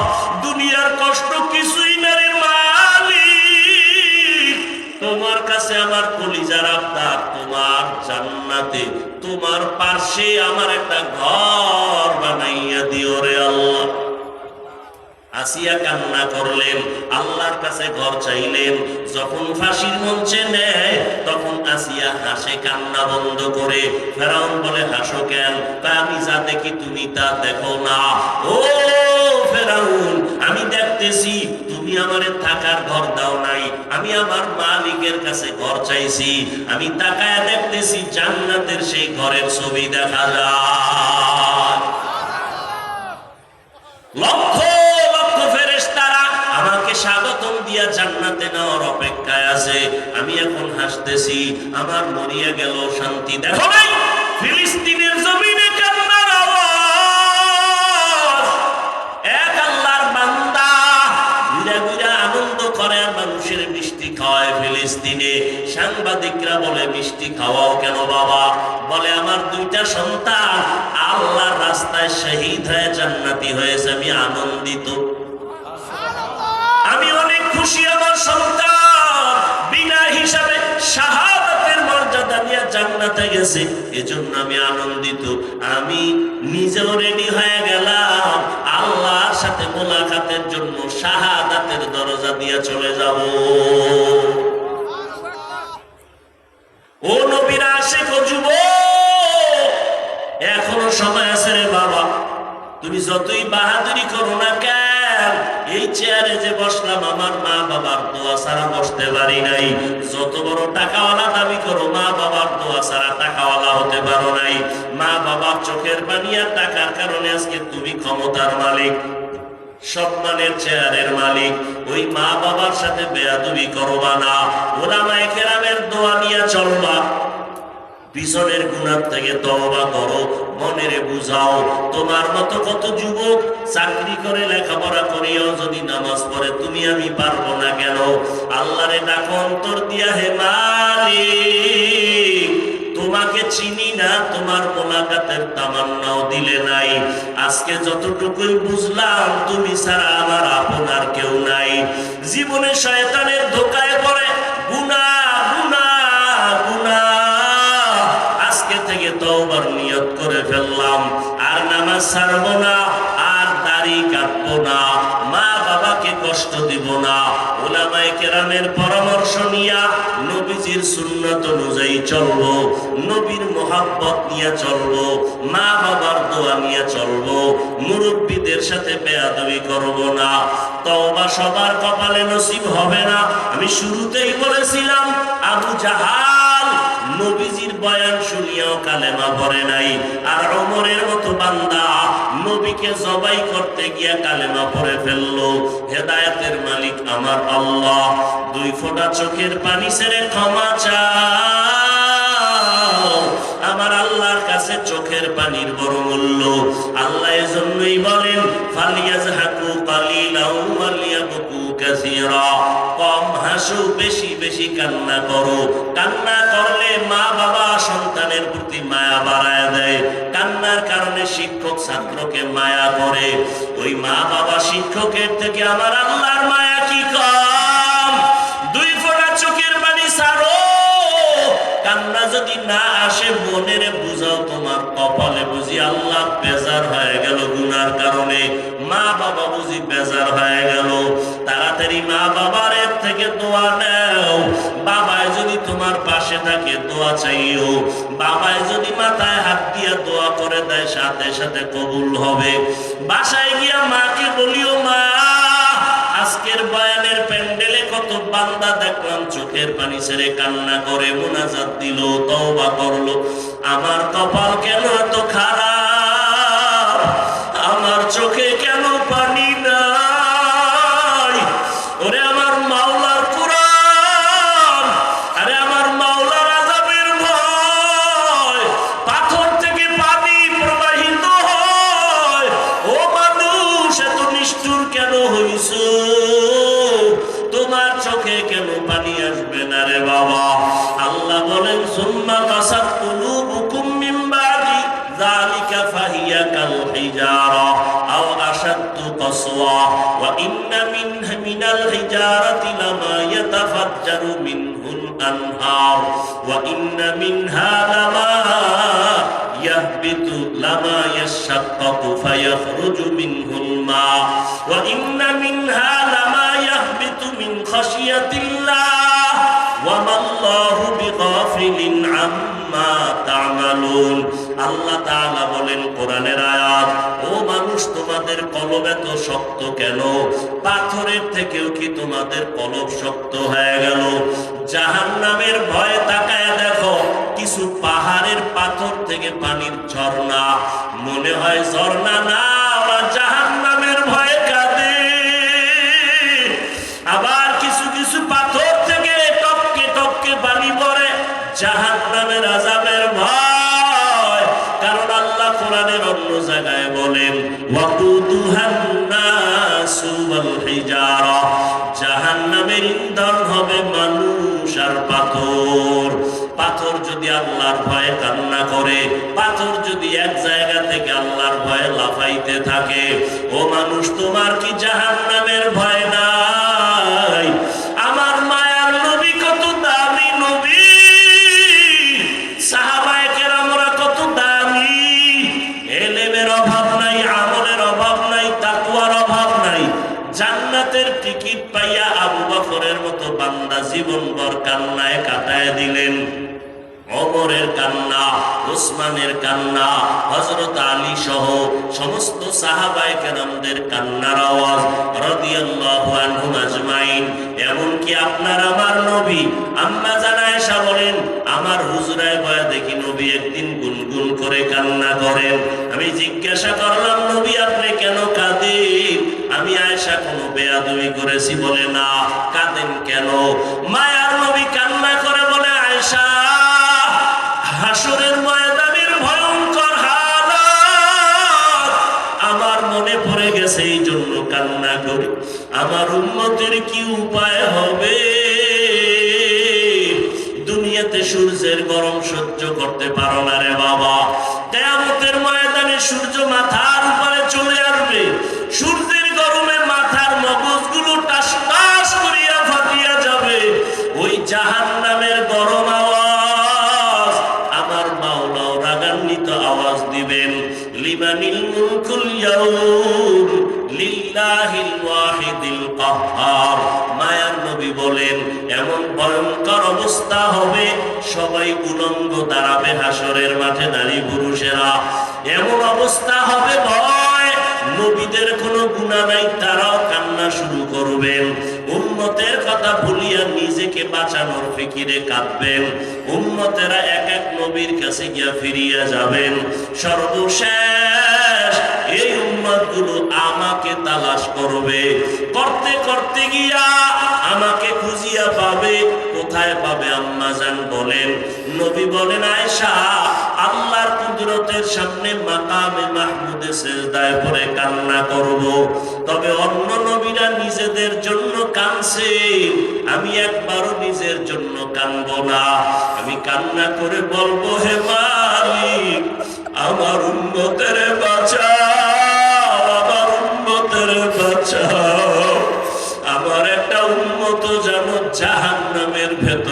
Speaker 1: দুনিয়ার কষ্ট কিছুই না রে মালিক, তোমার কাছে আমার কলিজার আবদার, তোমার জান্নাতে তোমার পাশে আমার একটা ঘর বানাইয়া দিও রে আল্লাহ। আসিয়া কান্না করলেন, আল্লাহর কাছে ঘর চাইলেন। যখন ফাঁসির মঞ্চে নেয় তখন আসিয়া হাসে কান্না বন্ধ করে। ফেরাউন বলে, হাসো কেন? তা আমি যা দেখি তুমি তা দেখো না। ও ফেরাউন, আমি দেখতেছি তুমি আমারে থাকার ঘর দাও নাই, আমি আমার মালিকের কাছে ঘর চাইছি। আমি তাকায়া দেখতেছি জান্নাতের সেই ঘরের ছবি দেখা যায়। লক্ষ লক্ষ ফেরেশতারা আমাকে স্বাগতম দিয়া জান্নাতে নেওয়ার অপেক্ষায় আছে। আমি এখন হাসতেছি, আমার মরিয়া গেল শান্তি। দেখো নাই ফিলিস্তিনের জমিনে কান্নার আওয়াজ, এক আল্লাহর বান্দা ঘুরে ঘুরে আনন্দ করে আর মানুষের মিষ্টি খাওয়ায় ফিলিস্তিনে। সাংবাদিকরা বলে, মিষ্টি খাওয়াও কেন বাবা? বলে, আমার দুইটা সন্তান আল্লাহর রাস্তায় শহীদ হয়ে জান্নাতি হয়েছে, আমি আনন্দিত, আমি অনেক খুশি। আমার সন্তান বিনা হিসাবে শাহাদাতের মর্যাদা নিয়ে জান্নাতে গেছে, এজন্য আমি আনন্দিত। আমি নিজেও রেডি হয়ে গেলাম আল্লাহর সাথে মোলাকাতের জন্য, শাহাদাতের দরজা দিয়ে চলে যাব। ও নবীর আশিক ও যুবক, এখনো সময় আছে রে বাবা, তুমি যতই বাহাদুরি করো না কেন, এই চেয়ারে যে বসলাম আমার মা বাবার দোয়া ছাড়া বসতে পারি নাই। যত বড় টাকাওয়ালা দাবি করো, মা বাবার দোয়া ছাড়া টাকাওয়ালা হতে পারো নাই। মা বাবার চোখের পানি আর টাকার কারণে আজকে তুমি ক্ষমতার মালিক, সম্মানের চেয়ারের মালিক। ওই মা বাবার সাথে বেয়াদবি করবা না। ওলামায়ে কেরামের দোয়া নিয়ে চলবা। পিছনের গুনাহ থেকে তওবা করো, মনেরে বুঝাও। তোমার মতো কত যুবক চাকরি করে লেখাপড়া করিও যদি নামাজ পড়ে, তুমি আমি পারবো না কেন? আল্লাহরে ডাকো অন্তর দিয়া, হে মালিক তোমাকে চিনি না, তোমার মোলাকাতের তামান্নাও দিলে নাই। আজকে যতটুকুই বুঝলাম তুমি ছাড়া আমার আপনার কেউ নাই। জীবনে শয়তানের ধোকায় পড়ে গুনাহ গুনাহ গুনাহ, আজকে থেকে তওবার নিয়ত করে ফেললাম। আর নামাজ ছাড়বো না, আর দাড়ি কাটবো না, মা বাবাকে কষ্ট দিব না। উলামায়ে কেরামের পরামর্শ নিয়া নবীজির সুন্নাত অনুযায়ী চলবো, নবীর মোহাব্বত নিয়ে চলবো, মা বাবার দোয়া নিয়ে চলবো, মুরব্বীদের সাথে বেয়াদবি করব না। তওবা সবার কপালে নসিব হবে না। আমি শুরুতেই বলেছিলাম, আবু জাহাল নবীজির বয়ান শুনিয়াও কালেমা পড়ে নাই, আর ওমরের মতো বান্দা নবীকে জবাই করতে গিয়া কালেমা পড়ে ফেললো। হেদায়েতের মালিক আমার আল্লাহ, দুই ফোঁটা চোখের পানি ছেড়ে ক্ষমা চাও। আমার আল্লাহর কাছে চোখের পানির বড় মূল্য। আল্লাহ এজন্যই বলেন, ফালিয়াজহাকু কালিলাও ওয়ালিয়াবকু কাসীরা। কম হাসো, বেশি বেশি কান্না করো। কান্না করলে মা বাবা সন্তানের প্রতি মায়া বাড়ায় দেয়। কান্নার কারণে শিক্ষক ছাত্রকে মায়া করে। ওই মা বাবা শিক্ষকের থেকে আমার আল্লাহর মায়া কি কম? দুই ফোঁটা চোখের পানি ছাড়ো। কান্না যদি না আসে, মনের বুঝাও তোমার কপালে বুঝি আল্লাহ বেজার হয়ে গেল গুনার কারণে, মা বাবা বুঝি বেজার হয়ে গেল। তাড়াতাড়ি মা বাবার থেকে দোয়া নাও। বাবায় যদি তোমার পাশে থাকে দোয়া চাইও। বাবায় যদি মাথায় হাত দিয়া দোয়া করে দেয়, সাথে সাথে কবুল হবে। বাসায় গিয়া মাকে বলিও, মা আজকের বয়ানের প্যান্ডেলে কত বান্দা দেখলাম চোখের পানি ছেড়ে কান্না করে মুনাজাত দিল, তওবা করলো। আমার কপাল কেন এত খারাপ? আমার চোখে কেন পানি নাই? ওরে আমার মাওলার কুরআন, আরে আমার মাওলার আযাবের ভয়। পাথর থেকে পানি প্রবাহিত হয়। ও মানুষ, এত নিষ্ঠুর কেন হইছো? তোমার চোখে কেন পানি আসবে না রে বাবা? আল্লাহ বলেন, সুম্মা কাসাত কুলুবুকুম মিন বাদি যালিকা ফাহিয়া কাল হিজারা আও আশাদ্দু কাসওয়া ওয়া ইন্না মিনাল হিজারাতি লামা ইয়াতাফাজ্জারু মিনহুল আনহার ওয়া ইন্না মিনহা লামা ইয়াহবিতু লামা ইয়াশাক্কাকু ফায়াখরুজু মিনহুল মা ওয়া ইন্না মিনহা লামা ইয়াহবিতু মিন খাশিয়াতিল্লাহ ওয়া মাল্লাহু বিগাফিলিন আম্মা তা'মালুন। আল্লাহ তাআলা বলেন কোরআনের আয়াত, ও মানুষ তোমাদের কলব এত শক্ত কেন? পাথরের থেকেও কি তোমাদের কলব শক্ত হয়ে গেল? জাহান্নামের ভয়ে তাকায় দেখো, কিছু পাহাড়ের পাথর থেকে পানির ঝর্ণা, মনে হয় ঝর্ণা না, ওরা জাহান্নামের ভয়ে কাঁদে। আবার কিছু কিছু পাথর থেকে টপকে টপকে পানি পড়ে, জাহান্নামের আযাবের ভয়। কারণ আল্লাহ কোরআনের অন্য জায়গায় বলেন, ওয়াকুদুহান নাসু ওয়াল হিজারা, জাহান্নামের ইন্ধন হবে মানুষ আর পাথর। পাথর যদি আল্লাহর ভয়ে কান্না করে, পাথর যদি এক জায়গা থেকে আল্লাহর ভয়ে লাফাইতে থাকে, ও মানুষ তোমার কি জাহান্নামের ভয় নাই? আমার মায়ার নবী কত দামি নবী, সাহাবায়ে কেরামরা কত দামি। এলেমের অভাব নাই, আমলের অভাব নাই, তাকওয়ার অভাব নাই। জান্নাতের টিকিট পাইয়া আবু বকরের মতো বান্দা জীবনভর কান্নায় কাটায় দিলেন। ওমরের কান্না, ওসমানের কান্না, হযরত আলী সহ সমস্ত সাহাবায়ে কেরামদের কান্নার আওয়াজ রাদিয়াল্লাহু আনহুম আজমাইন। এমনকি আপনার আমার নবী আম্মা জান আয়েশা বলেন, আমার হুজরায় বয়া দেখি নবী একদিন গুনগুন করে কান্না করেন। আমি জিজ্ঞাসা করলাম, নবী আপনি কেন কাঁদেন? আমি আয়েশা কোনো বেয়াদবি করেছি? বলে না। কাঁদেন কেন? মায়ার নবী কান্না করে বলে, আয়েশা, হাসরের ময়দানের ভয়ঙ্কর হালাত আমার মনে পড়ে গেছে, এই জন্য কান্না করি। আমার উম্মতের কি উপায় হবে? দুনিয়াতে সূর্যের গরম সহ্য করতে পারো না রে বাবা। কিয়ামতের ময়দানে সূর্য মাথার উপরে চলে আসবে, সূর্যের গরমে মাথার মগজগুলো টাস টাস করিয়া ফাটিয়া যাবে। ওই জাহান্নামের গরম আওয়াজ আমার মাওলাও রাগান্বিত আওয়াজ দিবেন, লিমানিল মুলকুল ইয়াউম লিল্লাহিল ওয়াহিদিল কাহ্হার। মায়ার নবী বলেন, এমন ভয়ঙ্কর অবস্থা হবে, সবাই উলঙ্গ দাঁড়াবে হাসরের মাঠে, নারী পুরুষেরা। এমন অবস্থা হবে, ভয়, নবীদের কোনো গুনাহ নাই, তারাও কান্না শুরু করবেন। উম্মতের কথা ভুলিয়া নিজেকে বাঁচানোর ফিকিরে কাঁদবেন। উম্মতেরা এক এক নবীর কাছে গিয়া ফিরিয়া যাবেন। সর্বশেষ এই উম্মতগুলো আমাকে তালাশ করবে, করতে করতে গিয়া আমাকে খুঁজিয়া পাবে। কোথায় পাবে? আম্মা জান বলেন, নবী বলেন, আয়েশা, আল্লাহর কুদরতের সামনে মাকামে মাহমুদে সিজদায় পড়ে কান্না করব। তবে অন্য নবীরা নিজেদের জন্য কাঁদছে, আমি একবারও নিজের জন্য কাঁদব না। আমি কান্না করে বলবো, হে মালিক, আমার উম্মতের বাঁচাও, আমার উম্মতের বাঁচাও। আমার একটা উম্মত যেন জাহান্নামের ভেতর